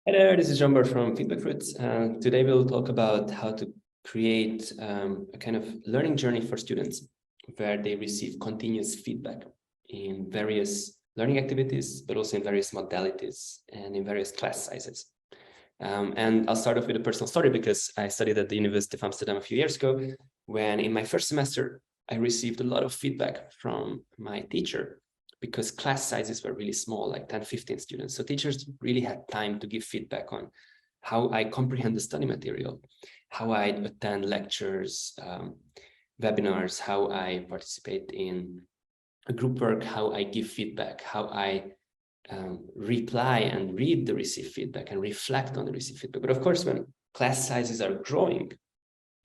Hi there, this is Zsombor from Feedback Fruits. Today we'll talk about how to create a kind of learning journey for students where they receive continuous feedback in various learning activities, but also in various modalities and in various class sizes. And I'll start off with a personal story because I studied at the University of Amsterdam a few years ago, when in my first semester, I received a lot of feedback from my teacher because class sizes were really small, like 10, 15 students. So teachers really had time to give feedback on how I comprehend the study material, how I attend lectures, webinars, how I participate in a group work, how I give feedback, how I reply and read the received feedback and reflect on the received feedback. But of course, when class sizes are growing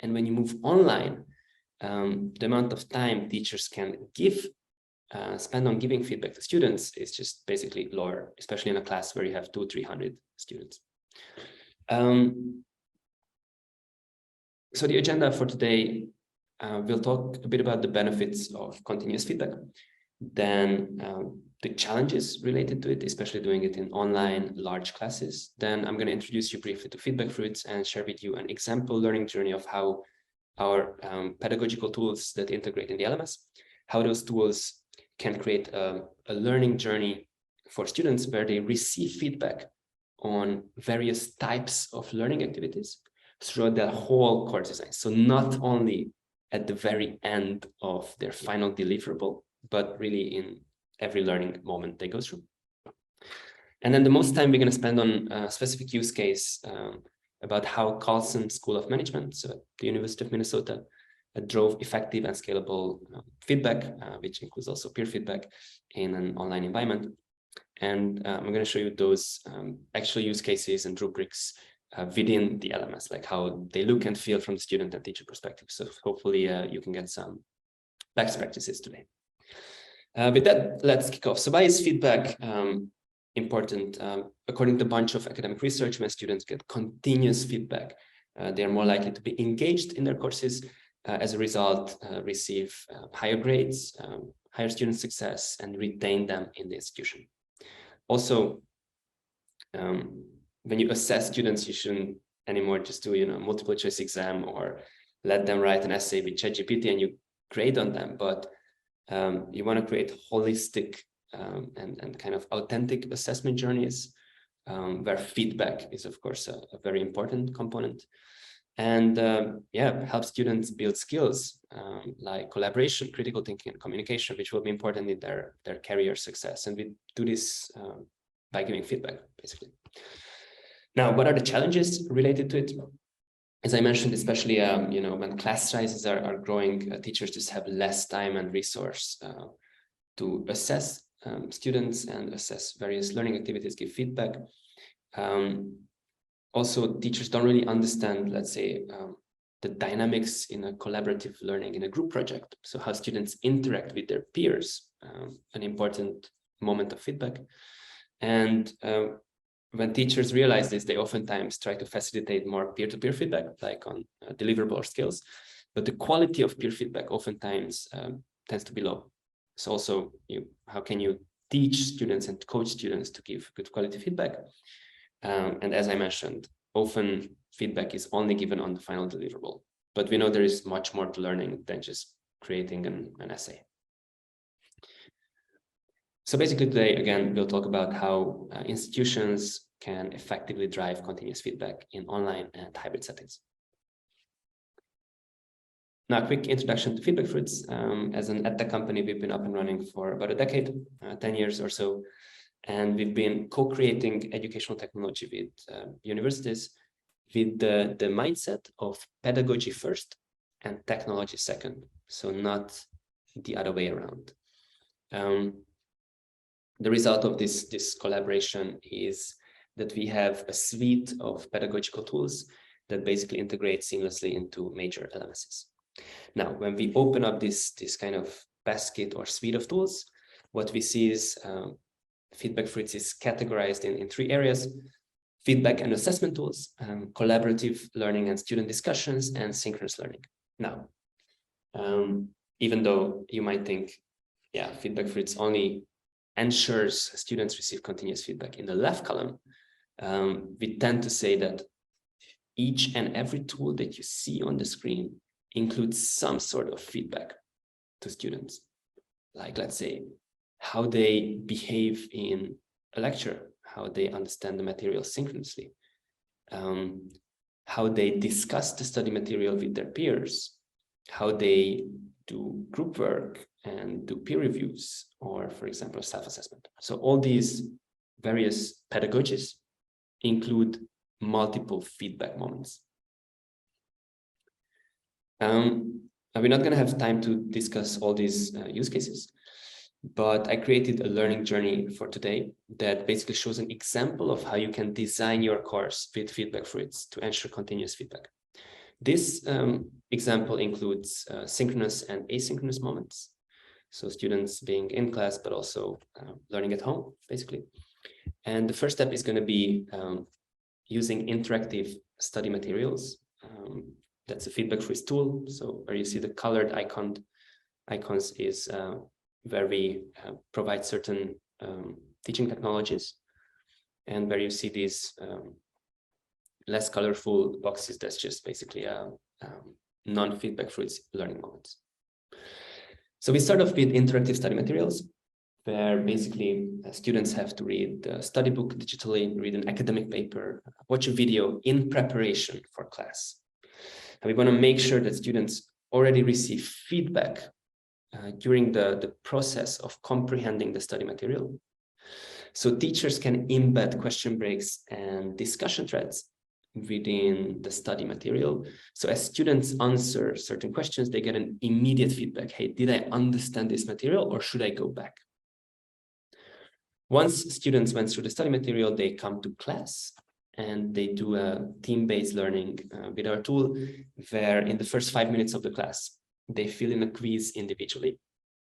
and when you move online, the amount of time teachers can spend on giving feedback to students is just basically lower, especially in a class where you have 200-300 students. So the agenda for today, we'll talk a bit about the benefits of continuous feedback, then the challenges related to it, especially doing it in online large classes. Then I'm going to introduce you briefly to Feedback Fruits and share with you an example learning journey of how our pedagogical tools that integrate in the LMS, how those tools can create a learning journey for students where they receive feedback on various types of learning activities throughout their whole course design. So not only at the very end of their final deliverable, but really in every learning moment they go through. And then the most time we're going to spend on a specific use case about how Carlson School of Management, so at the University of Minnesota, drove effective and scalable feedback, which includes also peer feedback in an online environment. And I'm going to show you those actual use cases and rubrics within the LMS, like how they look and feel from the student and teacher perspective. So hopefully you can get some best practices today. With that, let's kick off. So why is feedback important? According to a bunch of academic research, when students get continuous feedback, they are more likely to be engaged in their courses. As a result, receive higher grades, higher student success, and retain them in the institution. Also, when you assess students, you shouldn't anymore just do multiple choice exam or let them write an essay with ChatGPT and you grade on them, but you want to create holistic and kind of authentic assessment journeys where feedback is, of course, a very important component. And help students build skills like collaboration, critical thinking, and communication, which will be important in their career success. And we do this by giving feedback, basically. Now, what are the challenges related to it? As I mentioned, especially when class sizes are growing, teachers just have less time and resource to assess students and assess various learning activities, give feedback. Also, teachers don't really understand, let's say, the dynamics in a collaborative learning in a group project. So how students interact with their peers, an important moment of feedback. And when teachers realize this, they oftentimes try to facilitate more peer-to-peer feedback, like on deliverable or skills. But the quality of peer feedback oftentimes tends to be low. So also, how can you teach students and coach students to give good quality feedback? And as I mentioned, often feedback is only given on the final deliverable, but we know there is much more to learning than just creating an essay. So basically today, again, we'll talk about how institutions can effectively drive continuous feedback in online and hybrid settings. Now, a quick introduction to Feedback Fruits. As an EdTech company, we've been up and running for about a decade, 10 years or so. And we've been co-creating educational technology with universities with the mindset of pedagogy first and technology second. So not the other way around. The result of this collaboration is that we have a suite of pedagogical tools that basically integrate seamlessly into major LMSs. Now, when we open up this kind of basket or suite of tools, what we see is Feedback Fruits is categorized in 3 areas: feedback and assessment tools, collaborative learning and student discussions, and synchronous learning. Now, even though you might think, Feedback Fruits only ensures students receive continuous feedback in the left column, we tend to say that each and every tool that you see on the screen includes some sort of feedback to students. Like, let's say, how they behave in a lecture, how they understand the material synchronously, how they discuss the study material with their peers, how they do group work and do peer reviews, or, for example, self-assessment. So all these various pedagogies include multiple feedback moments. We're not going to have time to discuss all these use cases, but I created a learning journey for today that basically shows an example of how you can design your course with feedback fluids to ensure continuous feedback. This example includes synchronous and asynchronous moments. So students being in class, but also learning at home, basically. And the first step is going to be using interactive study materials. That's a feedback fluids tool. So where you see the colored icons is where we provide certain teaching technologies, and where you see these less colorful boxes, that's just basically non-feedback fluids learning moments. So we start off with interactive study materials, where basically students have to read the study book digitally, read an academic paper, watch a video in preparation for class. And we want to make sure that students already receive feedback during the process of comprehending the study material. So teachers can embed question breaks and discussion threads within the study material. So as students answer certain questions, they get an immediate feedback. Hey, did I understand this material, or should I go back? Once students went through the study material, they come to class and they do a team-based learning with our tool, where in the first 5 minutes of the class, they fill in a quiz individually,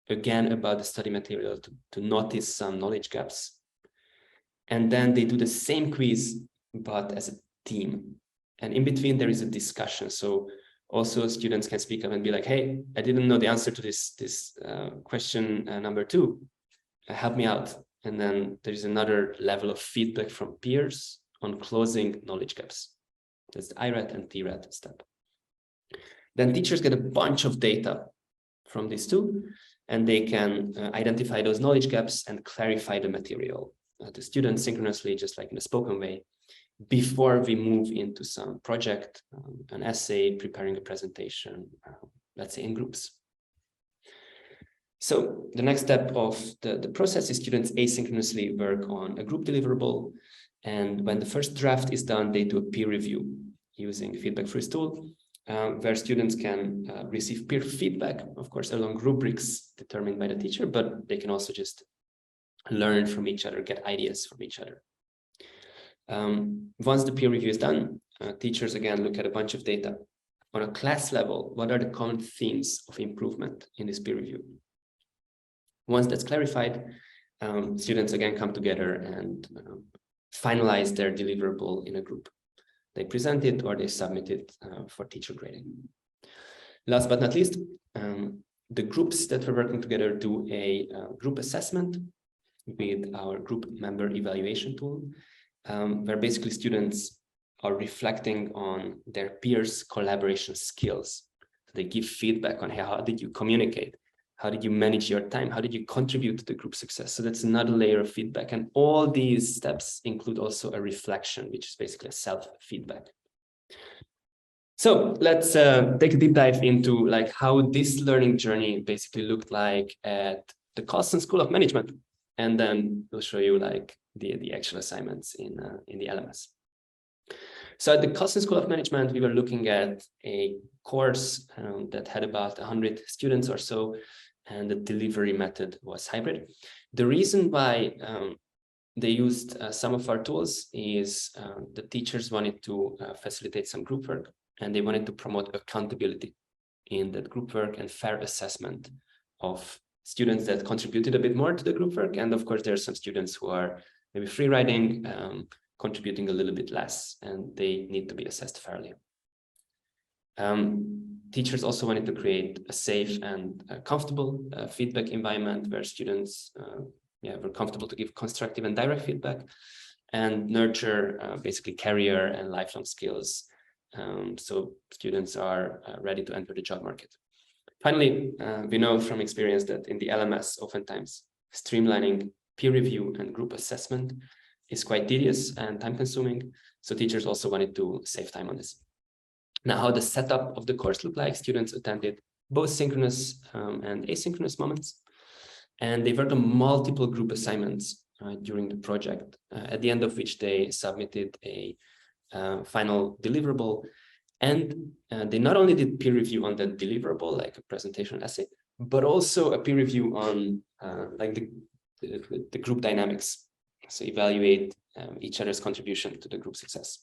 again about the study material to notice some knowledge gaps. And then they do the same quiz, but as a team. And in between, there is a discussion. So also students can speak up and be like, hey, I didn't know the answer to this question number 2. Help me out. And then there is another level of feedback from peers on closing knowledge gaps. That's the IRAD and TRAD step. Then teachers get a bunch of data from these two, and they can identify those knowledge gaps and clarify the material to students synchronously, just like in a spoken way, before we move into some project, an essay, preparing a presentation, let's say in groups. So the next step of the process is students asynchronously work on a group deliverable. And when the first draft is done, they do a peer review using feedback fluids tool, where students can receive peer feedback, of course, along rubrics determined by the teacher, but they can also just learn from each other, get ideas from each other. Once the peer review is done, teachers again look at a bunch of data. On a class level, what are the common themes of improvement in this peer review? Once that's clarified, students again come together and finalize their deliverable in a group. They present it or they submit it for teacher grading. Last but not least, the groups that we're working together do a group assessment with our group member evaluation tool, where basically students are reflecting on their peers' collaboration skills. So they give feedback on how did you communicate? How did you manage your time? How did you contribute to the group success? So that's another layer of feedback. And all these steps include also a reflection, which is basically a self-feedback. So let's take a deep dive into like how this learning journey basically looked like at the Carlson School of Management. And then we'll show you like the actual assignments in the LMS. So at the Carlson School of Management, we were looking at a course that had about 100 students or so, and the delivery method was hybrid. The reason why they used some of our tools is the teachers wanted to facilitate some group work, and they wanted to promote accountability in that group work and fair assessment of students that contributed a bit more to the group work. And of course, there are some students who are maybe free riding, contributing a little bit less, and they need to be assessed fairly. Teachers also wanted to create a safe and comfortable feedback environment where students were comfortable to give constructive and direct feedback. and nurture basically career and lifelong skills. So students are ready to enter the job market. Finally, we know from experience that in the LMS, oftentimes streamlining peer review and group assessment is quite tedious and time consuming. So teachers also wanted to save time on this. Now, how the setup of the course looked like, students attended both synchronous and asynchronous moments, and they worked on multiple group assignments during the project, at the end of which they submitted a final deliverable. And they not only did peer review on the deliverable, like a presentation essay, but also a peer review on like the group dynamics. So evaluate each other's contribution to the group success.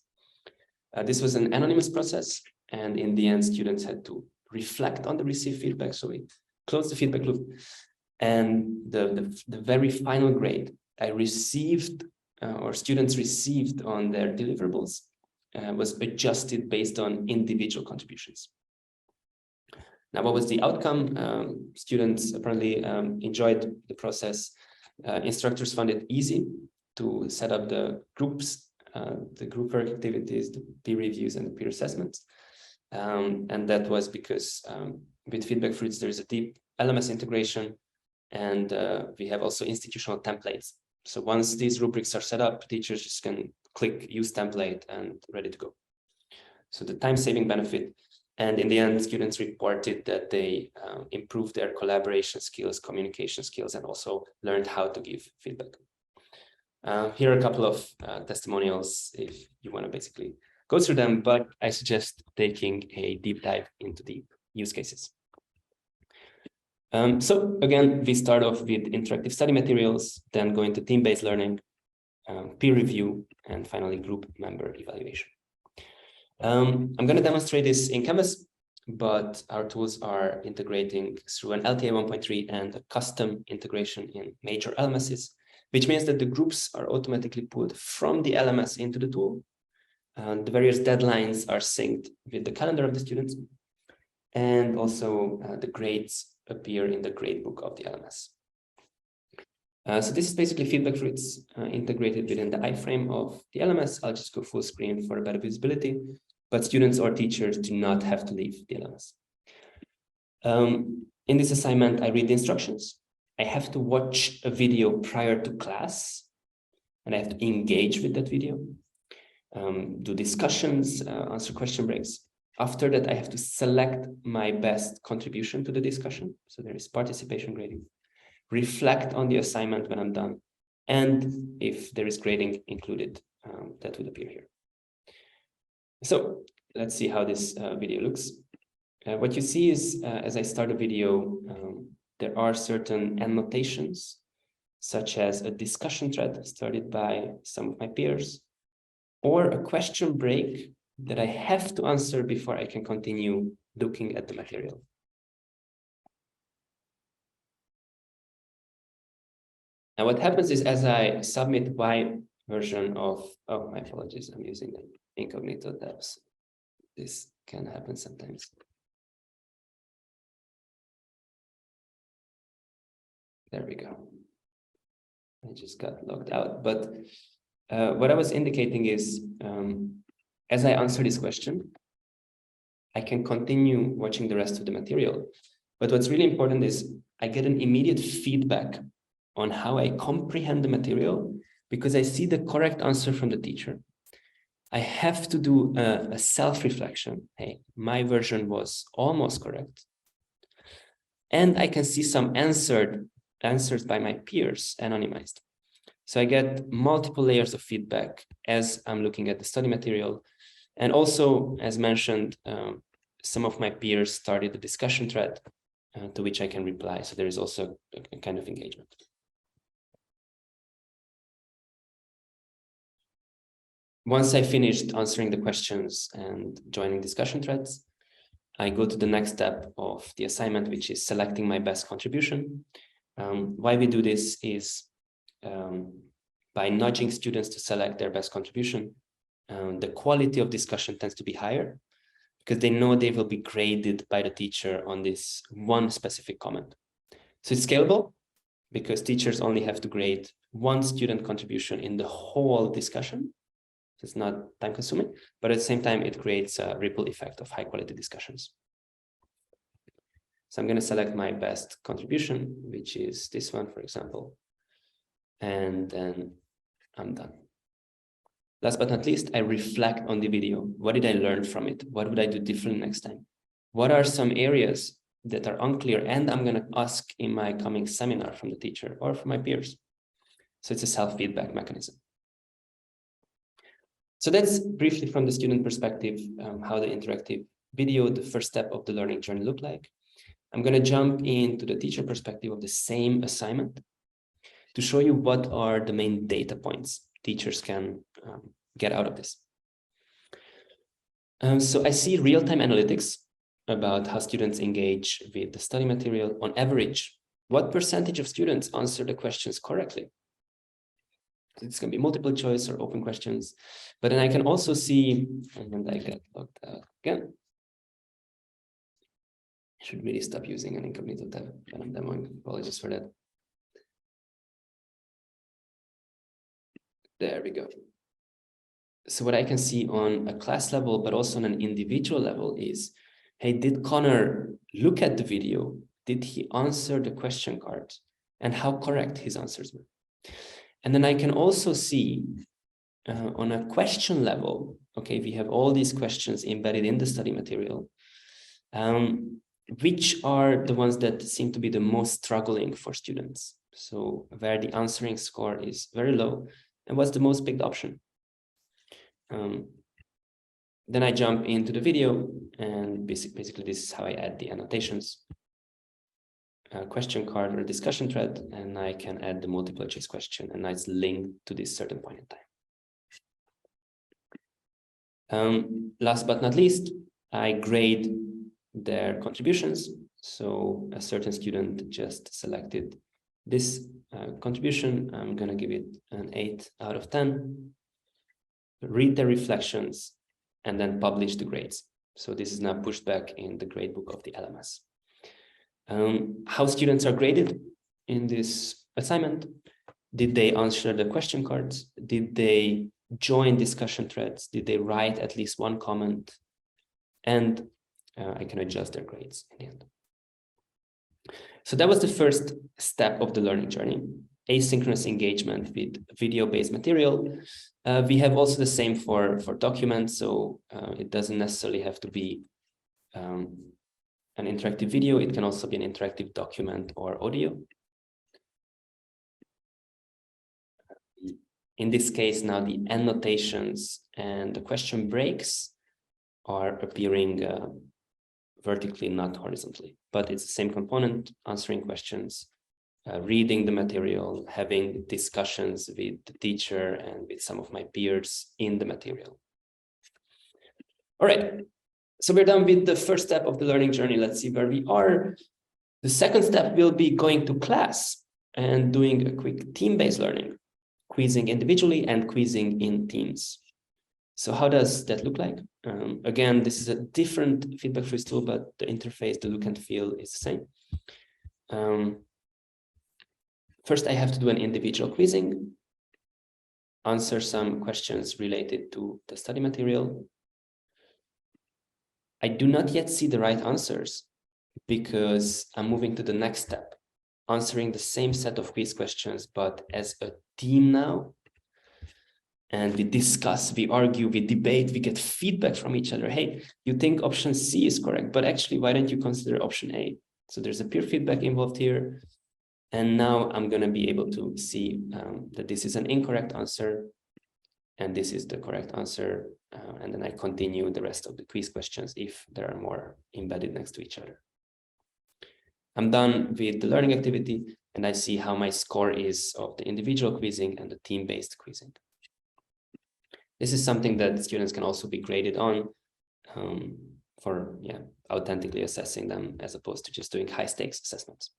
This was an anonymous process, and in the end, students had to reflect on the received feedback. So we closed the feedback loop, and the very final grade I received, or students received on their deliverables, was adjusted based on individual contributions. Now, what was the outcome? Students apparently enjoyed the process. Instructors found it easy to set up the groups, the group work activities, the peer reviews, and the peer assessments. And that was because with Feedback Fruits, there is a deep LMS integration, and we have also institutional templates. So once these rubrics are set up, teachers just can click use template and ready to go. So the time-saving benefit, and in the end, students reported that they improved their collaboration skills, communication skills, and also learned how to give feedback. Here are a couple of testimonials if you want to basically go through them, but I suggest taking a deep dive into the use cases. So again, we start off with interactive study materials, then go into team-based learning, peer review, and finally group member evaluation. I'm going to demonstrate this in Canvas, but our tools are integrating through an LTI 1.3 and a custom integration in major LMSs, which means that the groups are automatically pulled from the LMS into the tool. The various deadlines are synced with the calendar of the students, and also the grades appear in the gradebook of the LMS. So this is basically Feedback Fruits integrated within the iframe of the LMS. I'll just go full screen for a better visibility, but students or teachers do not have to leave the LMS. In this assignment, I read the instructions. I have to watch a video prior to class, and I have to engage with that video, do discussions, answer question breaks. After that, I have to select my best contribution to the discussion. So there is participation grading. Reflect on the assignment when I'm done. And if there is grading included, that would appear here. So let's see how this video looks. What you see is, as I start a video, there are certain annotations, such as a discussion thread started by some of my peers, or a question break that I have to answer before I can continue looking at the material. Now, what happens is, as I submit my version of, oh, my apologies, I'm using the incognito tabs. This can happen sometimes. There we go. I just got logged out. But what I was indicating is, as I answer this question, I can continue watching the rest of the material. But what's really important is I get an immediate feedback on how I comprehend the material, because I see the correct answer from the teacher. I have to do a self-reflection. Hey, my version was almost correct. And I can see some answers by my peers anonymized. So I get multiple layers of feedback as I'm looking at the study material. And also, as mentioned, some of my peers started a discussion thread to which I can reply. So there is also a kind of engagement. Once I finished answering the questions and joining discussion threads, I go to the next step of the assignment, which is selecting my best contribution. Why we do this is by nudging students to select their best contribution, the quality of discussion tends to be higher because they know they will be graded by the teacher on this one specific comment. So it's scalable because teachers only have to grade one student contribution in the whole discussion. It's not time consuming, but at the same time, it creates a ripple effect of high quality discussions. So I'm going to select my best contribution, which is this one, for example, and then I'm done. Last but not least, I reflect on the video. What did I learn from it? What would I do differently next time? What are some areas that are unclear? And I'm going to ask in my coming seminar from the teacher or from my peers. So it's a self-feedback mechanism. So that's briefly from the student perspective, how the interactive video, the first step of the learning journey looked like. I'm going to jump into the teacher perspective of the same assignment to show you what are the main data points teachers can get out of this. So I see real-time analytics about how students engage with the study material. On average, what percentage of students answer the questions correctly? It's going to be multiple choice or open questions, but then I can also see, and I get logged out again. I should really stop using an incognito tab when I'm demoing. Apologies for that. There we go. So what I can see on a class level, but also on an individual level is, hey, did Connor look at the video? Did he answer the question card? And how correct his answers were? And then I can also see on a question level, okay, we have all these questions embedded in the study material. Which are the ones that seem to be the most struggling for students? So where the answering score is very low, and what's the most picked option? Then I jump into the video, and basically this is how I add the annotations, question card or discussion thread, and I can add the multiple choice question, and it's linked to this certain point in time. Last but not least, I grade their contributions. So a certain student just selected this contribution. I'm going to give it an 8 out of 10. Read the reflections and then publish the grades. So this is now pushed back in the gradebook of the LMS. How students are graded in this assignment? Did they answer the question cards? Did they join discussion threads? Did they write at least one comment? And I can adjust their grades in the end. So that was the first step of the learning journey, asynchronous engagement with video-based material. We have also the same for documents, so it doesn't necessarily have to be an interactive video. It can also be an interactive document or audio. In this case, now the annotations and the question breaks are appearing vertically, not horizontally, but it's the same component, answering questions, reading the material, having discussions with the teacher and with some of my peers in the material. All right, so we're done with the first step of the learning journey. Let's see where we are. The second step will be going to class and doing a quick team-based learning, quizzing individually and quizzing in teams. So how does that look like? Again, this is a different feedback freeze tool, but the interface, the look and feel is the same. First, I have to do an individual quizzing, answer some questions related to the study material. I do not yet see the right answers because I'm moving to the next step, answering the same set of quiz questions, but as a team now. And we discuss, we argue, we debate, we get feedback from each other. Hey, you think option C is correct, but actually, why don't you consider option A? So there's a peer feedback involved here. And now I'm going to be able to see that this is an incorrect answer, and this is the correct answer. And then I continue the rest of the quiz questions if there are more embedded next to each other. I'm done with the learning activity, and I see how my score is of the individual quizzing and the team-based quizzing. This is something that students can also be graded on for authentically assessing them as opposed to just doing high-stakes assessments.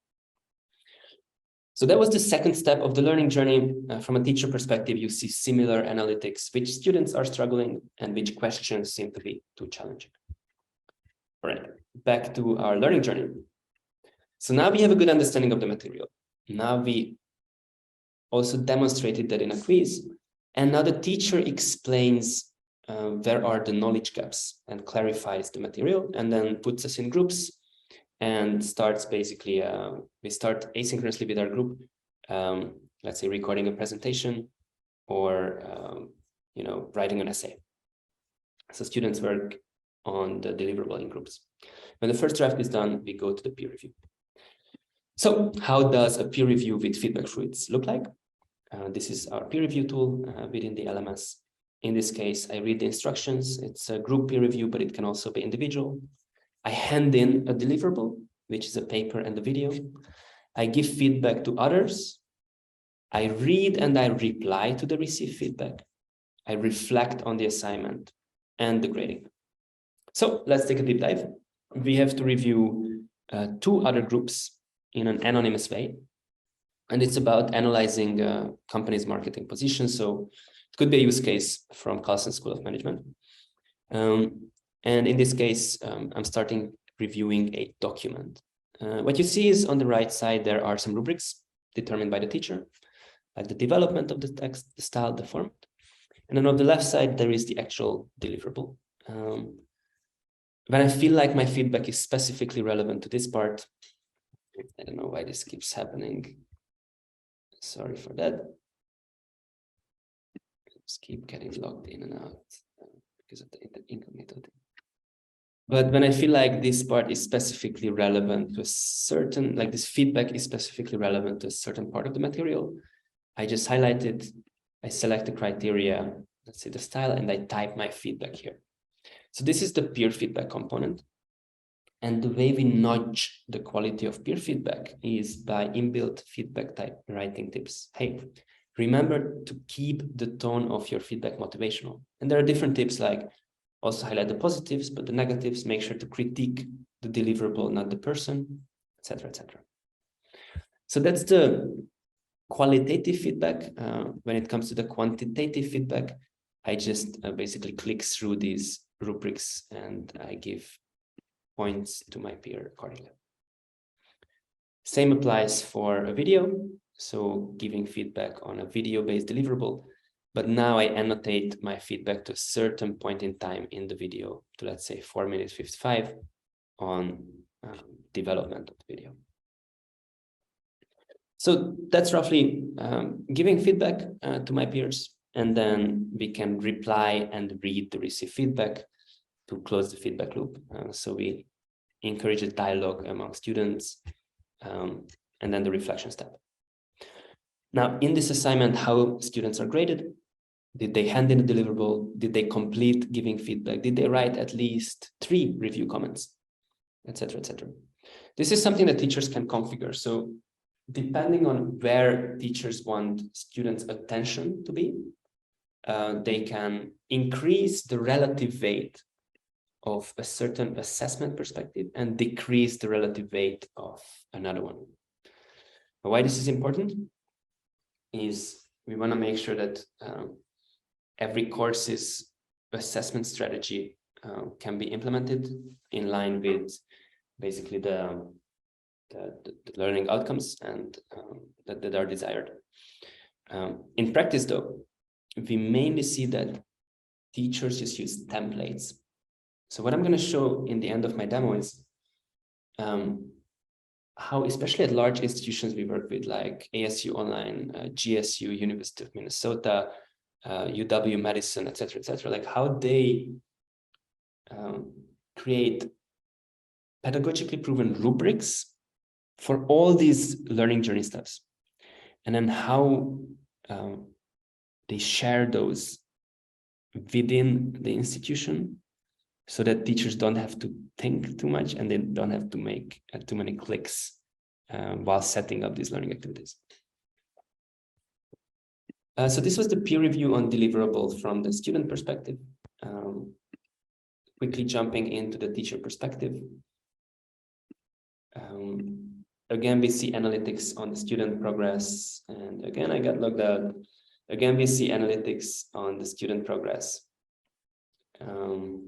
So that was the second step of the learning journey. From a teacher perspective, you see similar analytics, which students are struggling and which questions seem to be too challenging. All right, back to our learning journey. So now we have a good understanding of the material. Now we also demonstrated that in a quiz. And now the teacher explains where are the knowledge gaps and clarifies the material, and then puts us in groups and starts basically, we start asynchronously with our group, let's say recording a presentation or, writing an essay. So students work on the deliverable in groups. When the first draft is done, we go to the peer review. So how does a peer review with feedback fluids look like? This is our peer review tool within the LMS. In this case, I read the instructions. It's a group peer review, but it can also be individual. I hand in a deliverable, which is a paper and a video. I give feedback to others. I read and I reply to the received feedback. I reflect on the assignment and the grading. So let's take a deep dive. We have to review 2 other groups in an anonymous way. And it's about analyzing a company's marketing position. So it could be a use case from Carlson School of Management. And in this case, I'm starting reviewing a document. What you see is on the right side, there are some rubrics determined by the teacher, like the development of the text, the style, the format. And then on the left side, there is the actual deliverable. When I feel like my feedback is specifically relevant to this part, I don't know why this keeps happening. Sorry for that. Just keep getting logged in and out because of the incognito thing. But when I feel like this part is specifically relevant to a certain, like this feedback is specifically relevant to a certain part of the material, I just highlight it, I select the criteria, let's say the style, and I type my feedback here. So this is the peer feedback component. And the way we nudge the quality of peer feedback is by inbuilt feedback type writing tips. Hey, remember to keep the tone of your feedback motivational. And there are different tips like also highlight the positives, but the negatives, make sure to critique the deliverable, not the person, etc., etc. So that's the qualitative feedback. When it comes to the quantitative feedback, I just basically click through these rubrics and I give points to my peer accordingly. Same applies for a video. So giving feedback on a video-based deliverable, but now I annotate my feedback to a certain point in time in the video to, let's say, 4 minutes 55 on development of the video. So that's roughly giving feedback to my peers, and then we can reply and read the received feedback to close the feedback loop. So we encourage a dialogue among students, and then the reflection step. Now, in this assignment, how students are graded? Did they hand in a deliverable? Did they complete giving feedback? Did they write at least 3 review comments, etc., etc.? This is something that teachers can configure. So depending on where teachers want students' attention to be, they can increase the relative weight of a certain assessment perspective and decrease the relative weight of another one. Why this is important is we want to make sure that every course's assessment strategy can be implemented in line with basically the learning outcomes and that are desired. In practice, though, we mainly see that teachers just use templates. So what I'm going to show in the end of my demo is how, especially at large institutions we work with, like ASU Online, GSU, University of Minnesota, UW-Madison, etc., like how they create pedagogically proven rubrics for all these learning journey steps, and then how they share those within the institution so that teachers don't have to think too much and they don't have to make too many clicks while setting up these learning activities. So this was the peer review on deliverables from the student perspective. Quickly jumping into the teacher perspective. Again, we see analytics on the student progress. And again, I got logged out. Again, we see analytics on the student progress on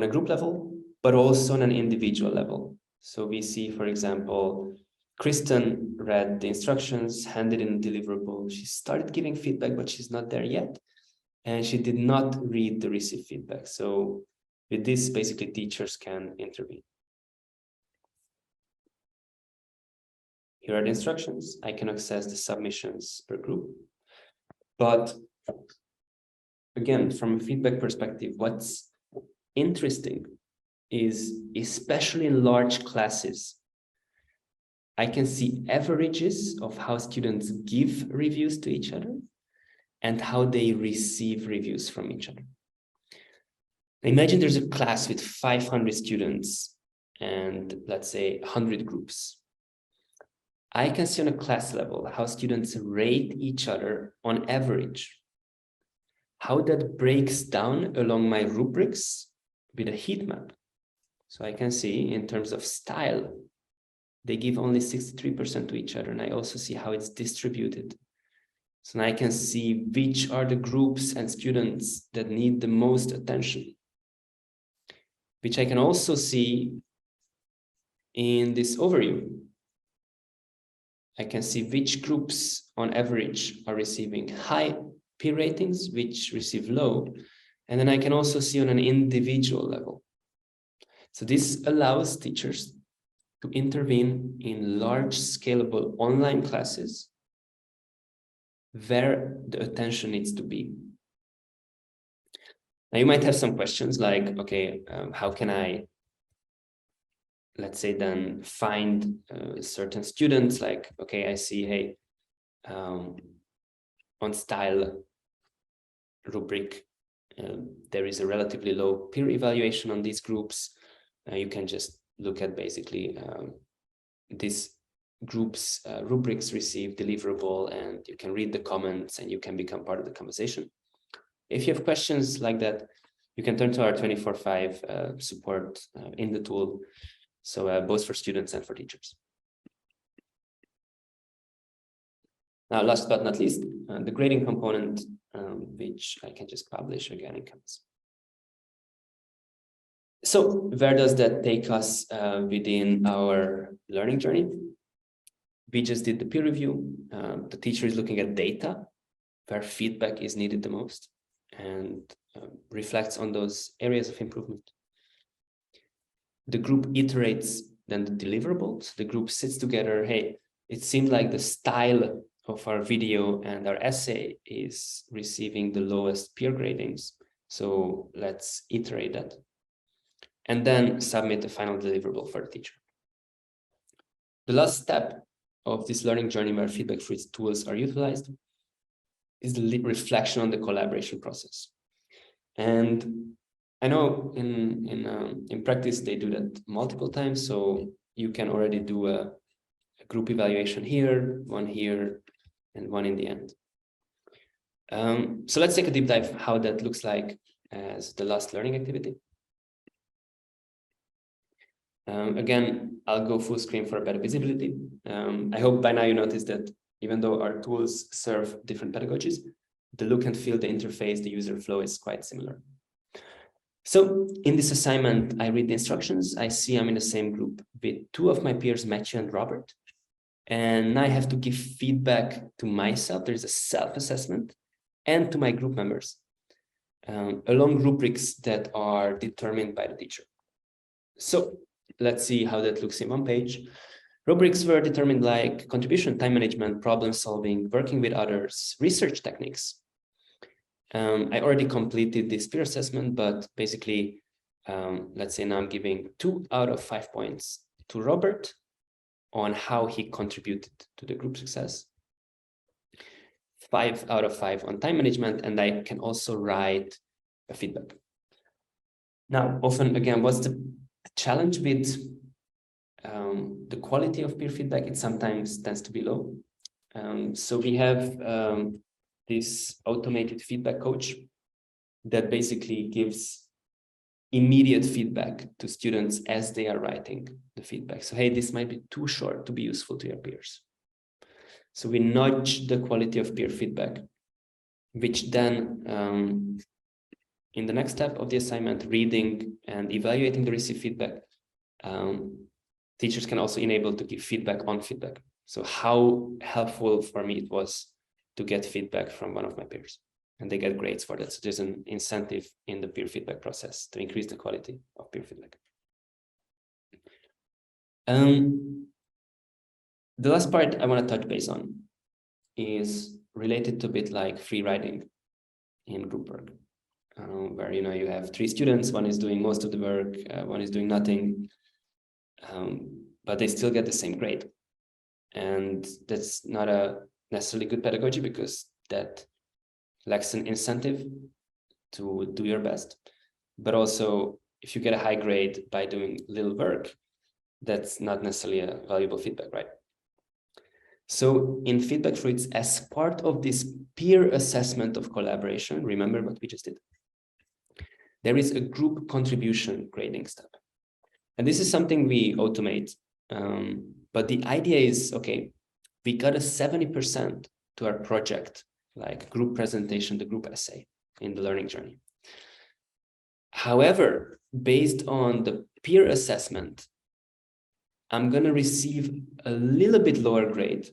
a group level, but also on an individual level. So we see, for example, Kristen read the instructions, handed in a deliverable. She started giving feedback, but she's not there yet. And she did not read the received feedback. So with this, basically teachers can intervene. Here are the instructions. I can access the submissions per group. But again, from a feedback perspective, what's interesting is, especially in large classes, I can see averages of how students give reviews to each other and how they receive reviews from each other. Imagine there's a class with 500 students and let's say 100 groups. I can see on a class level how students rate each other on average, how that breaks down along my rubrics with a heat map. So I can see in terms of style, they give only 63% to each other. And I also see how it's distributed. So now I can see which are the groups and students that need the most attention, which I can also see in this overview. I can see which groups on average are receiving high peer ratings, which receive low. And then I can also see on an individual level. So this allows teachers to intervene in large scalable online classes where the attention needs to be. Now you might have some questions like, okay, how can I, let's say then find certain students, like, okay, I see, hey, on style rubric, there is a relatively low peer evaluation on these groups. You can just look at basically this groups rubrics receive deliverable, and you can read the comments and you can become part of the conversation. If you have questions like that, you can turn to our 24/5 support in the tool. So both for students and for teachers. Now, last but not least, the grading component, which I can just publish again in Canvas. So where does that take us within our learning journey? We just did the peer review. The teacher is looking at data where feedback is needed the most and reflects on those areas of improvement. The group iterates then the deliverables. The group sits together. Hey, it seemed like the style of our video and our essay is receiving the lowest peer gradings. So let's iterate that. And then submit the final deliverable for the teacher. The last step of this learning journey where feedback-free tools are utilized is the reflection on the collaboration process. And I know in practice, they do that multiple times. So you can already do a group evaluation here, and one in the end. So let's take a deep dive how that looks like as the last learning activity. Again, I'll go full screen for a better visibility. I hope by now you noticed that even though our tools serve different pedagogies, the look and feel, the interface, the user flow is quite similar. So in this assignment, I read the instructions. I see I'm in the same group with two of my peers, Matthew and Robert. And now I have to give feedback to myself. There's a self-assessment, and to my group members along rubrics that are determined by the teacher. So let's see how that looks in one page. Rubrics were determined like contribution, time management, problem solving, working with others, research techniques. I already completed this peer assessment, but basically, let's say now I'm giving 2 out of 5 points to Robert on how he contributed to the group success. 5 out of 5 on time management, and I can also write a feedback. Now, often, again, what's the challenge with the quality of peer feedback? It sometimes tends to be low. So we have this automated feedback coach that basically gives immediate feedback to students as they are writing the feedback. So, hey, this might be too short to be useful to your peers. So we nudge the quality of peer feedback, which then in the next step of the assignment, reading and evaluating the received feedback, teachers can also enable to give feedback on feedback. So how helpful for me it was to get feedback from one of my peers, and they get grades for that. So there's an incentive in the peer feedback process to increase the quality of peer feedback. The last part I want to touch base on is related to a bit like free riding in group work, where you have 3 students, one is doing most of the work, one is doing nothing, but they still get the same grade. And that's not a necessarily good pedagogy, because that lacks an incentive to do your best. But also, if you get a high grade by doing little work, that's not necessarily a valuable feedback, right? So in feedback fluids, as part of this peer assessment of collaboration, remember what we just did, there is a group contribution grading step. And this is something we automate. But the idea is, okay, we got a 70% to our project, like group presentation, the group essay in the learning journey. However, based on the peer assessment, I'm going to receive a little bit lower grade,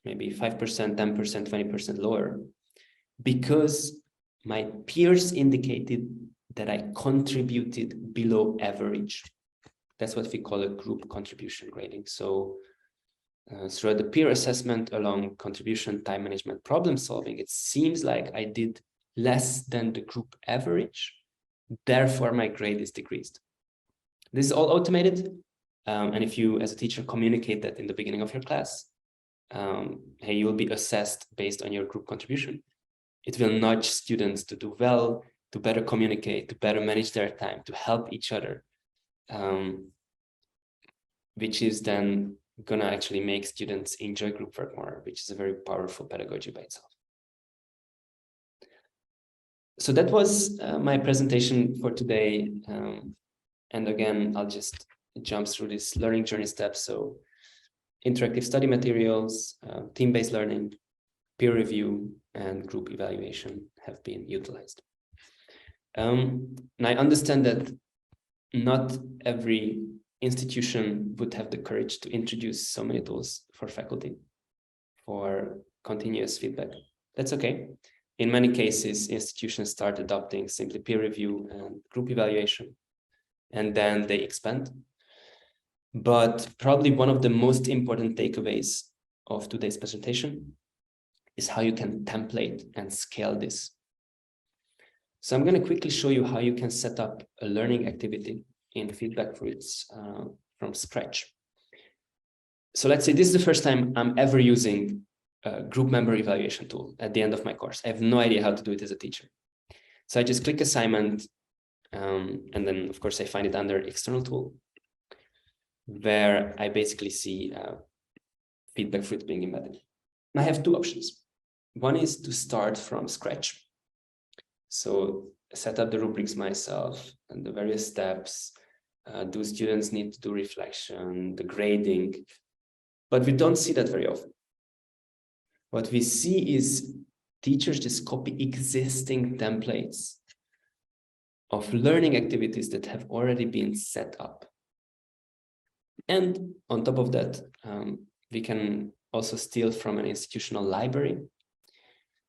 maybe 5%, 10%, 20% lower, because my peers indicated that I contributed below average. That's what we call a group contribution grading. So throughout the peer assessment along contribution, time management, problem solving, it seems like I did less than the group average. Therefore, my grade is decreased. This is all automated. And if you, as a teacher, communicate that in the beginning of your class, hey, you will be assessed based on your group contribution. It will nudge students to do well, to better communicate, to better manage their time, to help each other, which is then going to actually make students enjoy group work more, which is a very powerful pedagogy by itself. So that was my presentation for today. And again, I'll just jump through this learning journey steps. So interactive study materials, team-based learning, peer review, and group evaluation have been utilized. And I understand that not every institution would have the courage to introduce so many tools for faculty for continuous feedback. That's okay. In many cases, institutions start adopting simply peer review and group evaluation, and then they expand. But probably one of the most important takeaways of today's presentation is how you can template and scale this. So I'm going to quickly show you how you can set up a learning activity in feedback fluids from scratch. So let's say this is the first time I'm ever using a group member evaluation tool at the end of my course. I have no idea how to do it as a teacher. So I just click assignment, and then of course I find it under external tool, where I basically see feedback fluid being embedded. And I have 2 options. One is to start from scratch. So set up the rubrics myself and the various steps. Do students need to do reflection, the grading? But we don't see that very often. What we see is teachers just copy existing templates of learning activities that have already been set up. And on top of that, we can also steal from an institutional library.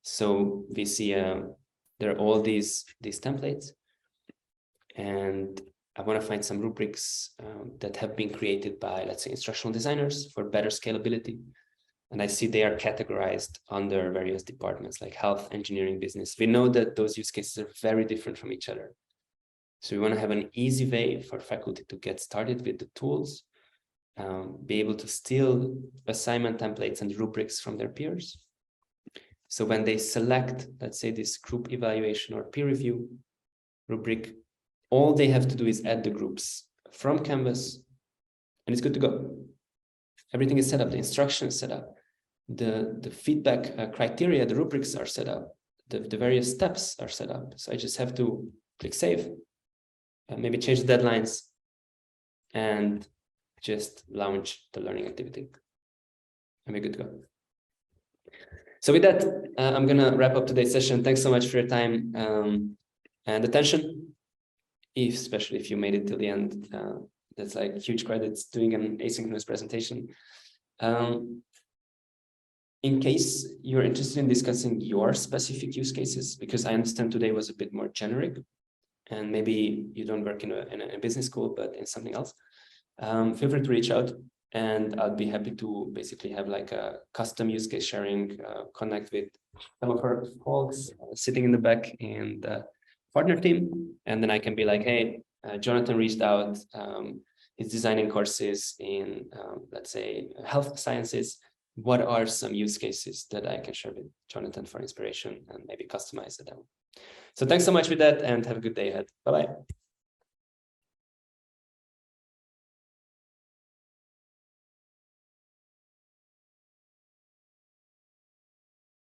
So we see there are all these templates, and I want to find some rubrics that have been created by, let's say, instructional designers for better scalability. And I see they are categorized under various departments like health, engineering, business. We know that those use cases are very different from each other. So we want to have an easy way for faculty to get started with the tools, be able to steal assignment templates and rubrics from their peers. So when they select, let's say, this group evaluation or peer review rubric, all they have to do is add the groups from Canvas, and it's good to go. Everything is set up, the instructions set up, the feedback criteria, the rubrics are set up, the various steps are set up. So I just have to click save, maybe change the deadlines, and just launch the learning activity. And we're good to go. So with that, I'm going to wrap up today's session. Thanks so much for your time and attention, especially if you made it till the end. that's like huge credits doing an asynchronous presentation. In case you're interested in discussing your specific use cases, because I understand today was a bit more generic, and maybe you don't work in a business school, but in something else, feel free to reach out, and I'll be happy to basically have like a custom use case sharing, connect with some of our folks sitting in the back in the partner team, and then I can be like, hey, Jonathan reached out, he's designing courses in, let's say, health sciences. What are some use cases that I can share with Jonathan for inspiration and maybe customize the demo? So thanks so much with that, and have a good day ahead. Bye-bye.